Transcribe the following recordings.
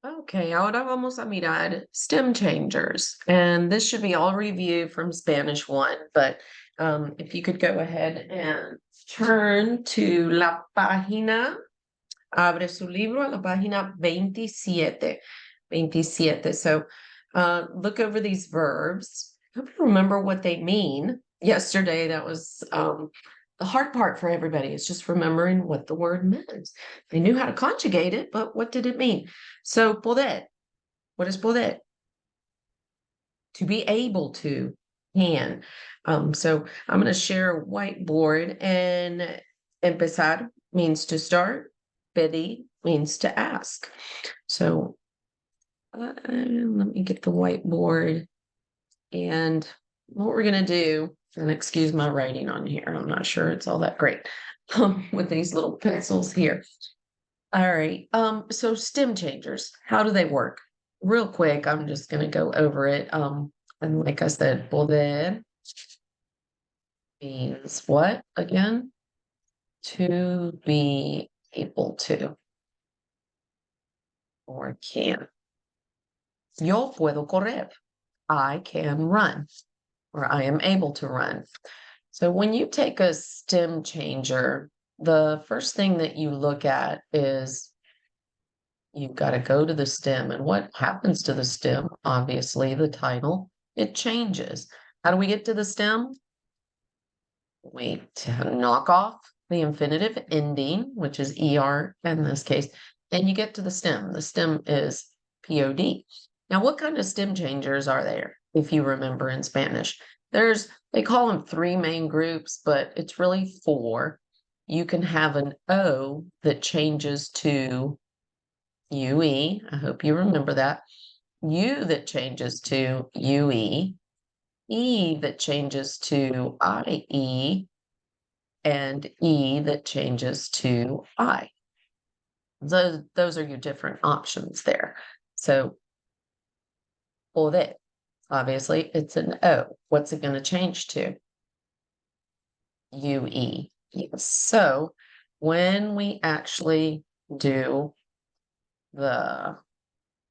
Okay, ahora vamos a mirar stem changers. And this should be all review from Spanish 1, but if you could go ahead and turn to la página, abre su libro a la página 27. 27. So look over these verbs. Hope you remember what they mean. Yesterday, that was the hard part for everybody is just remembering what the word meant. They knew how to conjugate it, but what did it mean? So poder, what is poder? To be able to, can. So I'm going to share a whiteboard, and empezar means to start. Pedir means to ask. So let me get the whiteboard, and what we're going to do, and excuse my writing on here, I'm not sure it's all that great with these little pencils here. All right. So stem changers, how do they work? Real quick, I'm just going to go over it. And like I said, poder means what again? To be able to or can. Yo puedo correr. I can run, or I am able to run. So when you take a stem changer, the first thing that you look at is you've got to go to the stem. And what happens to the stem? Obviously, the title, it changes. How do we get to the stem? We knock off the infinitive ending, which is ER in this case, and you get to the stem. The stem is POD. Now, what kind of stem changers are there, if you remember in Spanish? They call them three main groups, but it's really four. You can have an O that changes to UE. I hope you remember that. U that changes to UE. E that changes to IE. And E that changes to I. Those are your different options there. So poder, obviously, it's an O. What's it going to change to? UE. Yes. So when we actually do the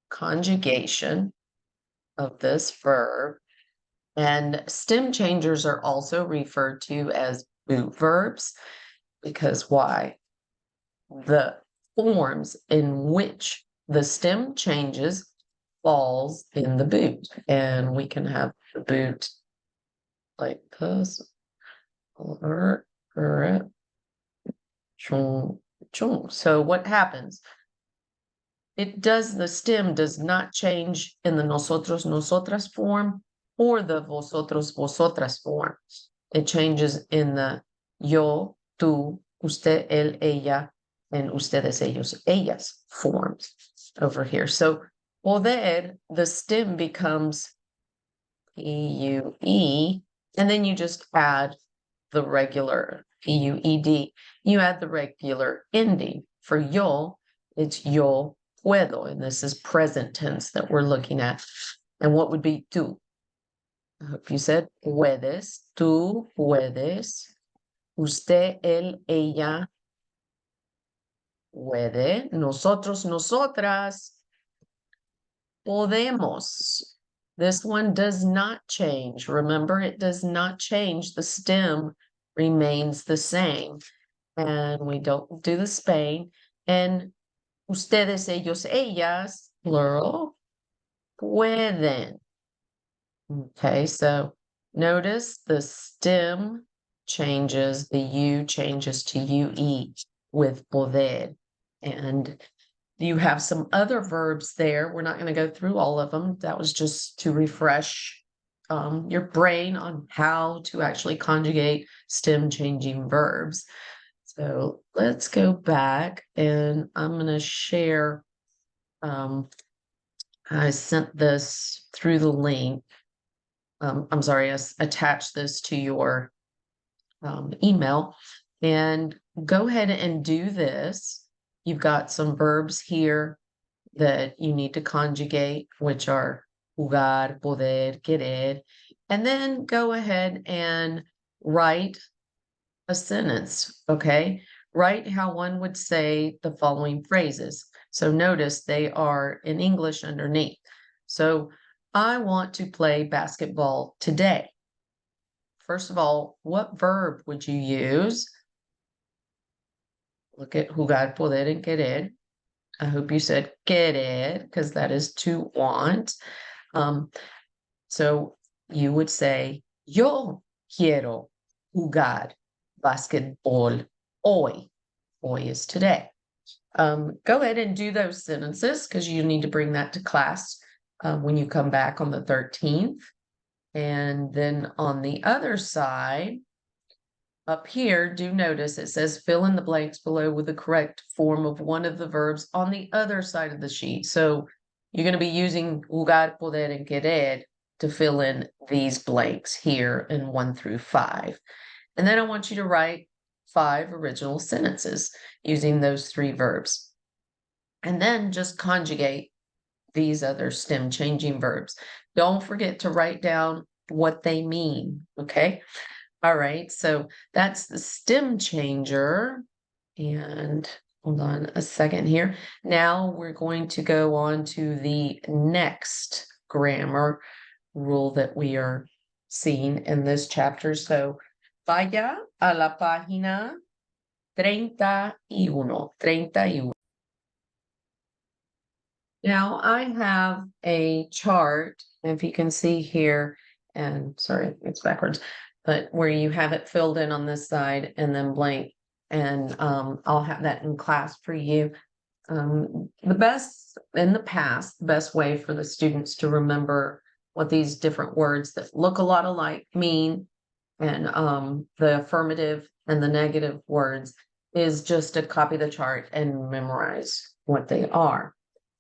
conjugation of this verb, and stem changers are also referred to as boot verbs, because why? The forms in which the stem changes falls in the boot. And we can have the boot like this. So what happens? The stem does not change in the nosotros, nosotras form or the vosotros, vosotras form. It changes in the yo, tú, usted, él, ella, and ustedes, ellos, ellas forms over here. So poder, the stem becomes PUE, and then you just add the regular PUED. You add the regular ending. For yo, it's yo puedo, and this is present tense that we're looking at. And what would be tú? I hope you said puedes, tú puedes, usted, él, ella puede, nosotros, nosotras podemos. This one does not change. Remember, it does not change. The stem remains the same. And we don't do the Spain. And ustedes, ellos, ellas, plural, pueden. Okay, so notice the stem changes, the U changes to UE with poder. And you have some other verbs there. We're not going to go through all of them. That was just to refresh your brain on how to actually conjugate stem changing verbs. So let's go back, and I'm going to share. I sent this through the link. I'm sorry, I attached this to your email, and go ahead and do this. You've got some verbs here that you need to conjugate, which are jugar, poder, querer, and then go ahead and write a sentence, okay? Write how one would say the following phrases. So notice they are in English underneath. So I want to play basketball today. First of all, what verb would you use? Look at jugar, poder, and querer. I hope you said querer, because that is to want. So you would say, yo quiero jugar basketball hoy. Hoy is today. Go ahead and do those sentences because you need to bring that to class when you come back on the 13th. And then on the other side, up here, do notice it says fill in the blanks below with the correct form of one of the verbs on the other side of the sheet. So you're going to be using jugar, poder, and querer to fill in these blanks here in 1 through 5. And then I want you to write 5 original sentences using those 3 verbs. And then just conjugate these other stem changing verbs. Don't forget to write down what they mean, okay? All right, so that's the stem changer. And hold on a second here. Now we're going to go on to the next grammar rule that we are seeing in this chapter. So vaya a la página 31. 31. Now I have a chart, if you can see here, and sorry, it's backwards, but where you have it filled in on this side and then blank. And I'll have that in class for you. The best way for the students to remember what these different words that look a lot alike mean, and the affirmative and the negative words, is just to copy the chart and memorize what they are.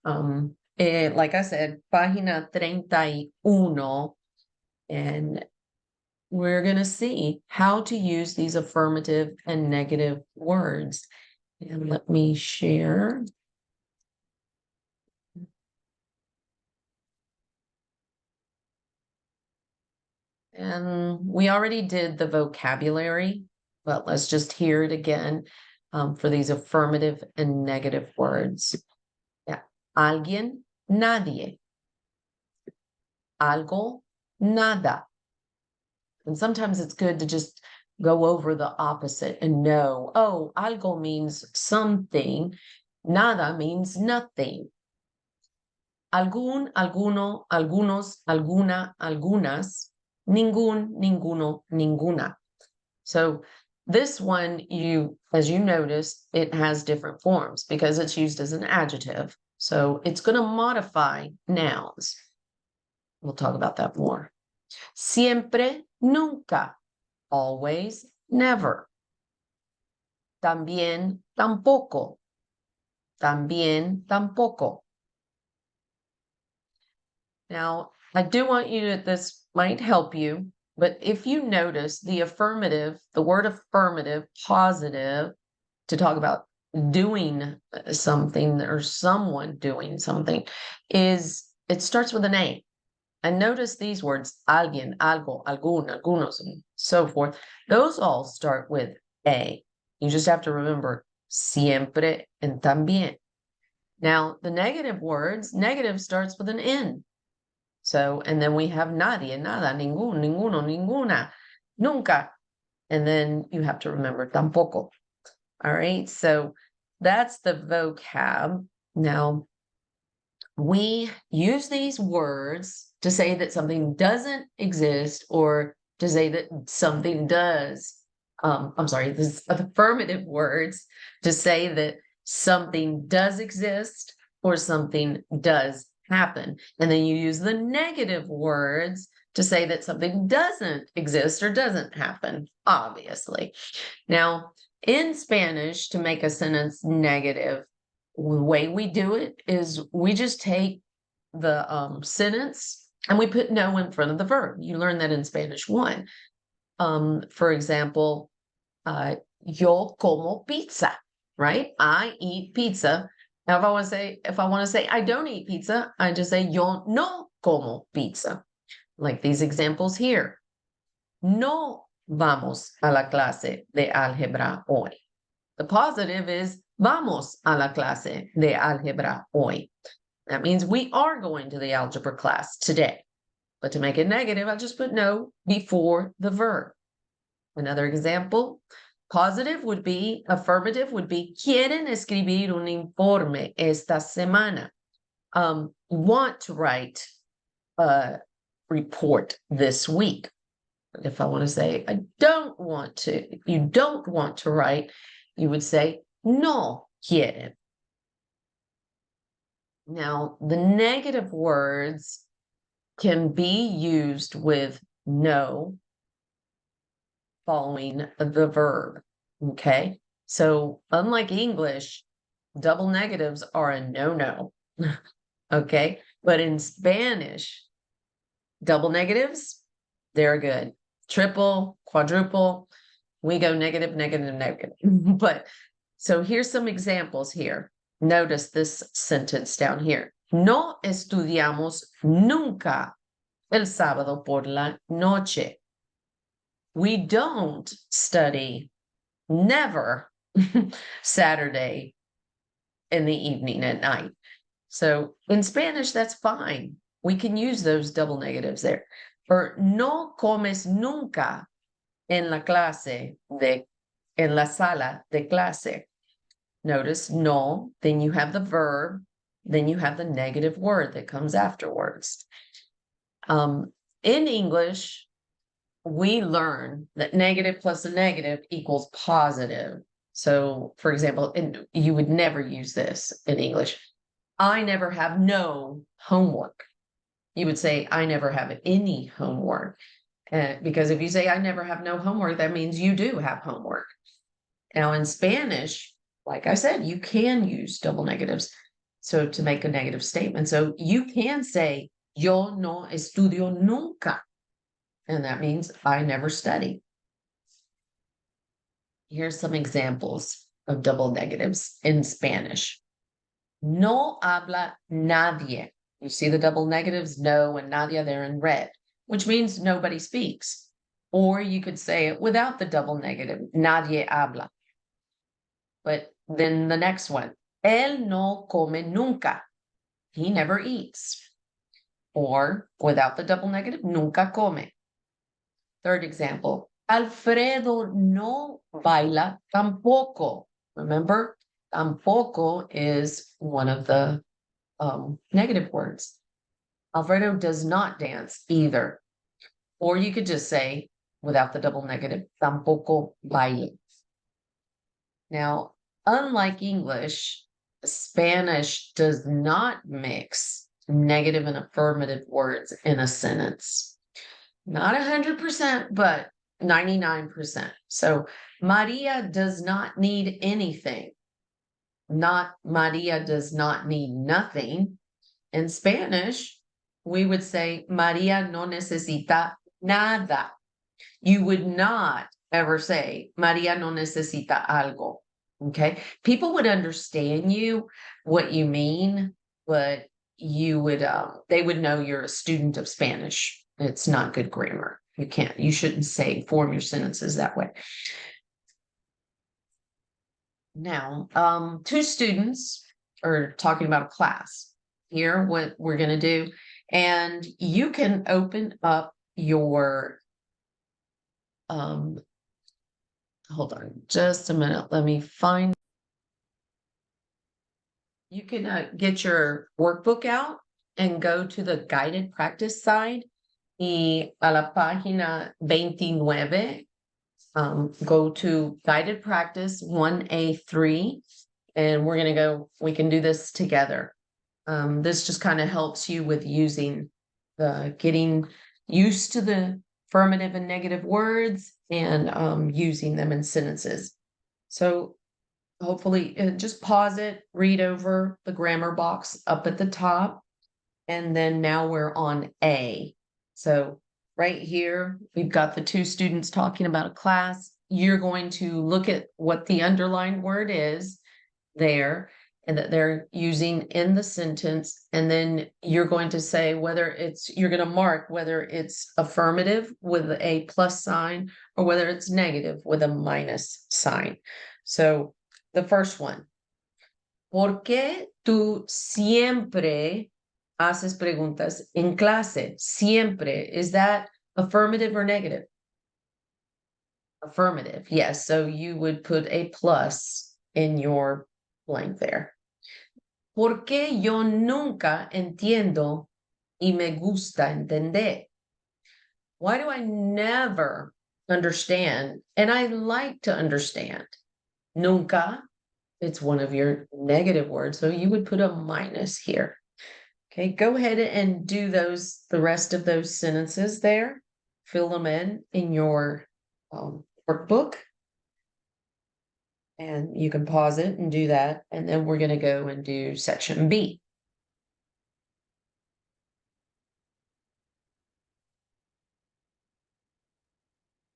Like I said, página 31, and we're going to see how to use these affirmative and negative words. And let me share. And we already did the vocabulary, but let's just hear it again for these affirmative and negative words. Yeah. Alguien, nadie. Algo, nada. And sometimes it's good to just go over the opposite and know, oh, algo means something, nada means nothing. Algún, alguno, algunos, alguna, algunas, ningún, ninguno, ninguna. So this one, as you notice, it has different forms because it's used as an adjective. So it's going to modify nouns. We'll talk about that more. Siempre, nunca. Always, never. También, tampoco. También, tampoco. Now, I do want you to, this might help you, but if you notice the affirmative, the word affirmative, positive, to talk about doing something or someone doing something, it starts with an A. And notice these words, alguien, algo, algún, algunos, and so forth. Those all start with A. You just have to remember siempre and también. Now, the negative words, negative starts with an N. So, and then we have nadie, nada, ningún, ninguno, ninguna, nunca. And then you have to remember tampoco. All right, so that's the vocab. Now, we use these words to say that something doesn't exist or to say that something does. I'm sorry, this is affirmative words to say that something does exist or something does happen. And then you use the negative words to say that something doesn't exist or doesn't happen, obviously. Now, in Spanish, to make a sentence negative, the way we do it is we just take the sentence and we put no in front of the verb. You learn that in Spanish 1. For example, yo como pizza, right? I eat pizza. Now, if I want to say I don't eat pizza, I just say yo no como pizza. Like these examples here. No vamos a la clase de álgebra hoy. The positive is vamos a la clase de álgebra hoy. That means we are going to the algebra class today. But to make it negative, I'll just put no before the verb. Another example, positive would be, affirmative would be, quieren escribir un informe esta semana. Want to write a report this week. If I want to say, I don't want to, if you don't want to write, you would say, no quieren. Now, the negative words can be used with no following the verb, okay? So unlike English, double negatives are a no-no, okay? But in Spanish, double negatives, they're good. Triple, quadruple, we go negative, negative, negative. But so here's some examples here. Notice this sentence down here. No estudiamos nunca el sábado por la noche. We don't study never Saturday in the evening at night. So in Spanish, that's fine. We can use those double negatives there. Or no comes nunca en la sala de clase. Notice no, then you have the verb, then you have the negative word that comes afterwards. In English, we learn that negative plus a negative equals positive. So, for example, you would never use this in English. I never have no homework. You would say, I never have any homework. Because if you say, I never have no homework, that means you do have homework. Now, in Spanish, like I said, you can use double negatives. So to make a negative statement. So you can say, yo no estudio nunca. And that means I never study. Here's some examples of double negatives in Spanish. No habla nadie. You see the double negatives, no and nadie, they're in red, which means nobody speaks. Or you could say it without the double negative, nadie habla. But then the next one, él no come nunca. He never eats. Or without the double negative, nunca come. Third example, Alfredo no baila tampoco. Remember, tampoco is one of the negative words. Alfredo does not dance either. Or you could just say, without the double negative, tampoco baila. Now, unlike English, Spanish does not mix negative and affirmative words in a sentence. Not 100%, but 99%. So Maria does not need anything. Not Maria does not need nothing. In Spanish, we would say Maria no necesita nada. You would not ever say Maria no necesita algo. Okay. People would understand you, what you mean, but you would, they would know you're a student of Spanish. It's not good grammar. You shouldn't form your sentences that way. Now, two students are talking about a class. Here, what we're going to do, and you can open up your, hold on just a minute. Let me find. You can get your workbook out and go to the guided practice side. Y a la página 29, go to guided practice 1A3, and we're going to we can do this together. This just kind of helps you with getting used to the affirmative and negative words and using them in sentences. So hopefully just pause it, read over the grammar box up at the top, and then now we're on A. So right here, we've got the two students talking about a class. You're going to look at what the underlined word is there and that they're using in the sentence. And then you're going to say you're going to mark whether it's affirmative with a plus sign or whether it's negative with a minus sign. So the first one. ¿Por qué tú siempre haces preguntas en clase? Siempre. Is that affirmative or negative? Affirmative, yes. So you would put a plus in your blank there. ¿Por qué yo nunca entiendo y me gusta entender? Why do I never understand and I like to understand? Nunca, it's one of your negative words, so you would put a minus here. Okay, go ahead and do the rest of those sentences there. Fill them in your workbook. And you can pause it and do that. And then we're going to go and do section B.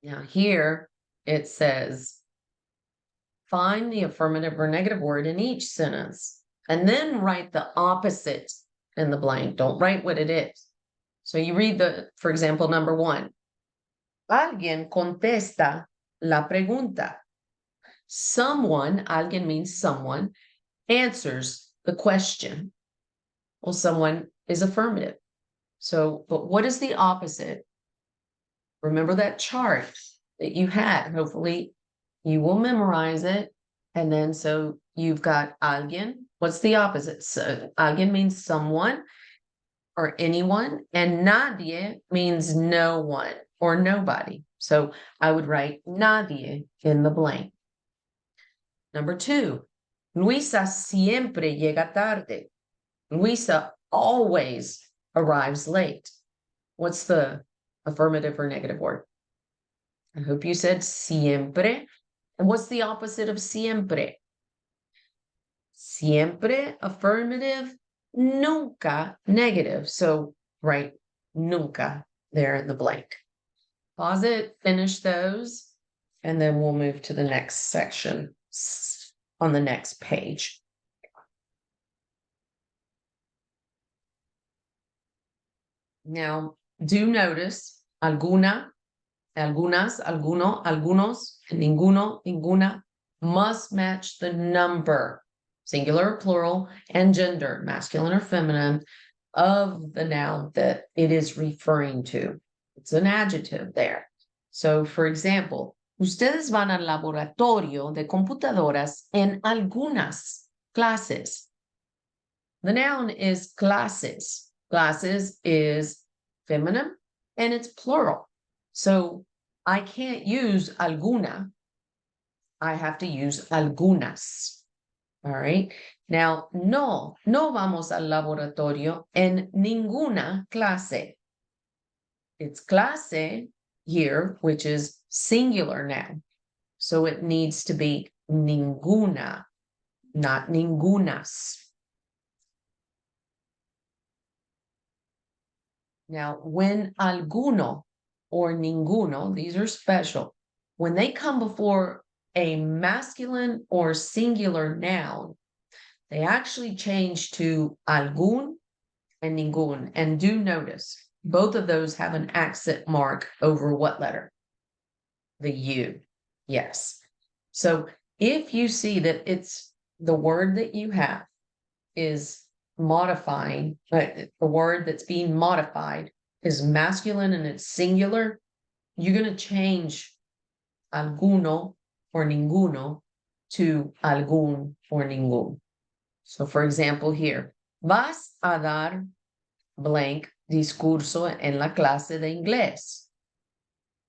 Now here it says, find the affirmative or negative word in each sentence, and then write the opposite in the blank. Don't write what it is. So you read for example, number 1. Alguien contesta la pregunta. Someone, alguien means someone, answers the question. Well, someone is affirmative. So, but what is the opposite? Remember that chart that you had. Hopefully you will memorize it. And then so you've got alguien. What's the opposite? So alguien means someone or anyone, and nadie means no one or nobody. So I would write nadie in the blank. Number 2, Luisa siempre llega tarde. Luisa always arrives late. What's the affirmative or negative word? I hope you said siempre. And what's the opposite of siempre? Siempre, affirmative, nunca, negative. So write nunca there in the blank. Pause it, finish those, and then we'll move to the next section on the next page. Now, do notice alguna, algunas, alguno, algunos, ninguno, ninguna must match the number, singular or plural, and gender, masculine or feminine, of the noun that it is referring to. It's an adjective there. So, for example, ustedes van al laboratorio de computadoras en algunas clases. The noun is clases. Classes is feminine and it's plural. So I can't use alguna. I have to use algunas. All right. Now, no vamos al laboratorio en ninguna clase. It's clase here, which is singular noun. So it needs to be ninguna, not ningunas. Now, when alguno or ninguno, these are special, when they come before a masculine or singular noun, they actually change to algún and ningún. And do notice, both of those have an accent mark over what letter? The U. Yes. So if you see that it's the word that you have is modifying, the word that's being modified is masculine and it's singular, you're going to change alguno or ninguno to algún or ningún. So for example here, vas a dar blank discurso en la clase de inglés.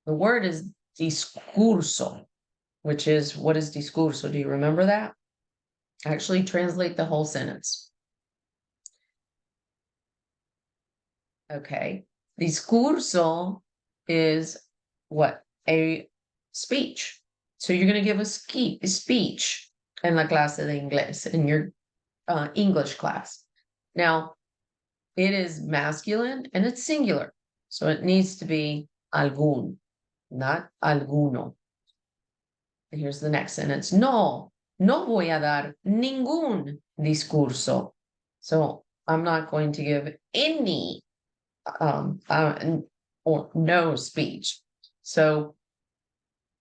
The word is discurso, which is, what is discurso? Do you remember that? Actually translate the whole sentence. Okay, discurso is what? A speech. So you're going to give a speech en la clase de inglés, in your English class. Now, it is masculine and it's singular. So it needs to be algún, not alguno. And here's the next sentence. No voy a dar ningún discurso. So I'm not going to give any or no speech. So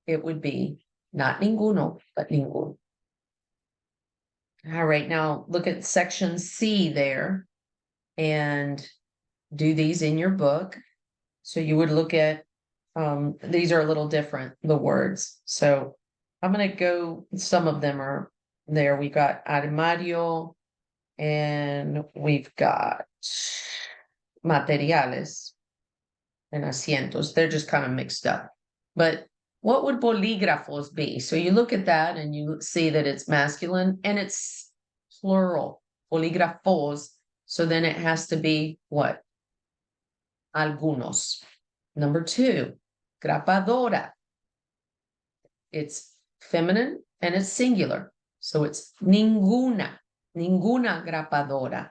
it would be not ninguno, but ningún. All right, now look at section C there and do these in your book. So you would look at, these are a little different, the words. So I'm going to go, some of them are there. We've got armario and we've got materiales and asientos. They're just kind of mixed up. But what would bolígrafos be? So you look at that and you see that it's masculine and it's plural, bolígrafos. So then it has to be what? Algunos. Number 2, grapadora. It's feminine and it's singular. So it's ninguna grapadora.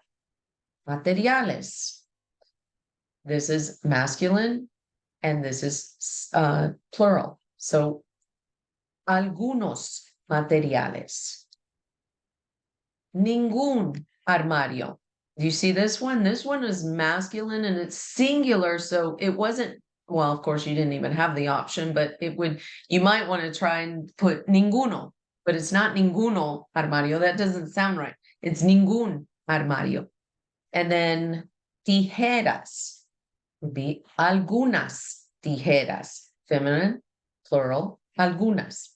Materiales. This is masculine and this is plural. So algunos materiales. Ningún armario. Do you see this one? This one is masculine and it's singular. So it wasn't, well, of course, you didn't even have the option, but it would, you might want to try and put ninguno, but it's not ninguno armario. That doesn't sound right. It's ningún armario. And then tijeras would be algunas tijeras, feminine, plural, algunas.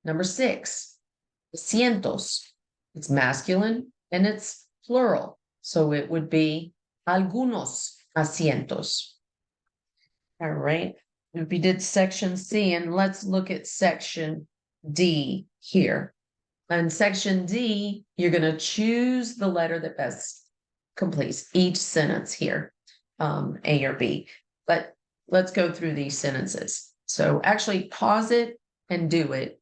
Number 6, asientos. It's masculine and it's plural. So it would be algunos asientos. All right. We did section C and let's look at section D here. In section D, you're going to choose the letter that best completes each sentence here, A or B. But let's go through these sentences. So actually pause it and do it,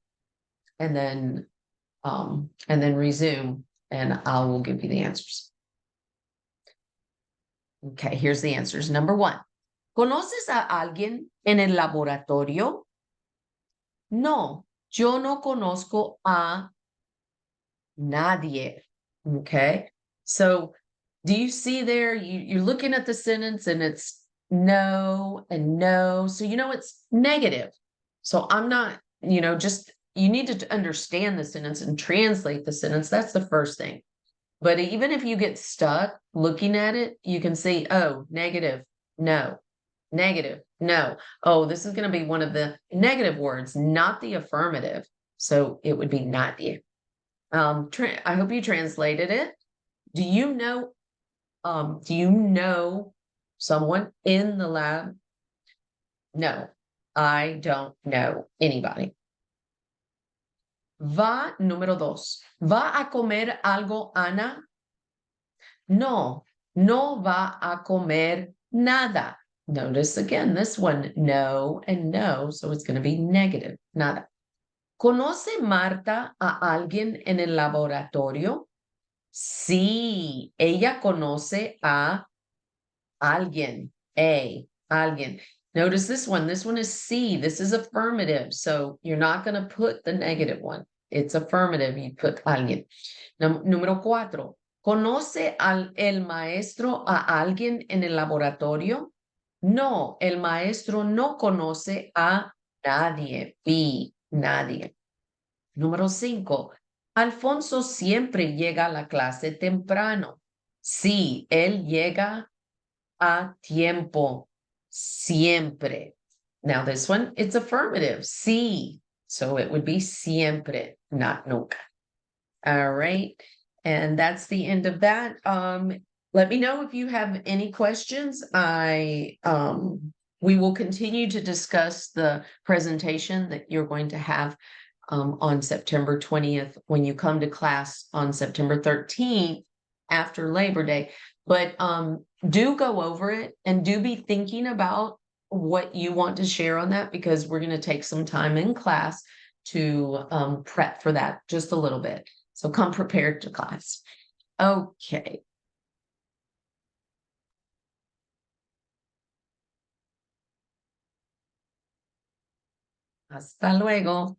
and then resume, and I will give you the answers. Okay, here's the answers. Number 1, ¿conoces a alguien en el laboratorio? No, yo no conozco a nadie. Okay, so do you see there, you're looking at the sentence and it's no and no. So you know it's negative. So I'm not, just, you need to understand the sentence and translate the sentence. That's the first thing. But even if you get stuck looking at it, you can see, oh, negative, no, negative, no. Oh, this is going to be one of the negative words, not the affirmative. So it would be nadie. I hope you translated it. Do you know someone in the lab? No, I don't know anybody. Número 2. ¿Va a comer algo, Ana? No, no va a comer nada. Notice again, this one, no and no, so it's going to be negative, nada. ¿Conoce Marta a alguien en el laboratorio? Sí, ella conoce a alguien, alguien. Notice this one is C, this is affirmative, so you're not going to put the negative one. It's affirmative, you put alguien. Número 4, ¿conoce el maestro a alguien en el laboratorio? No, el maestro no conoce a nadie, B, nadie. Número 5, Alfonso siempre llega a la clase temprano. Sí, él llega a tiempo, siempre. Now this one, it's affirmative, sí. So it would be siempre, not nunca. All right. And that's the end of that. Let me know if you have any questions. We will continue to discuss the presentation that you're going to have on September 20th when you come to class on September 13th after Labor Day. But do go over it and do be thinking about what you want to share on that, because we're going to take some time in class to prep for that just a little bit. So come prepared to class. Okay. Hasta luego.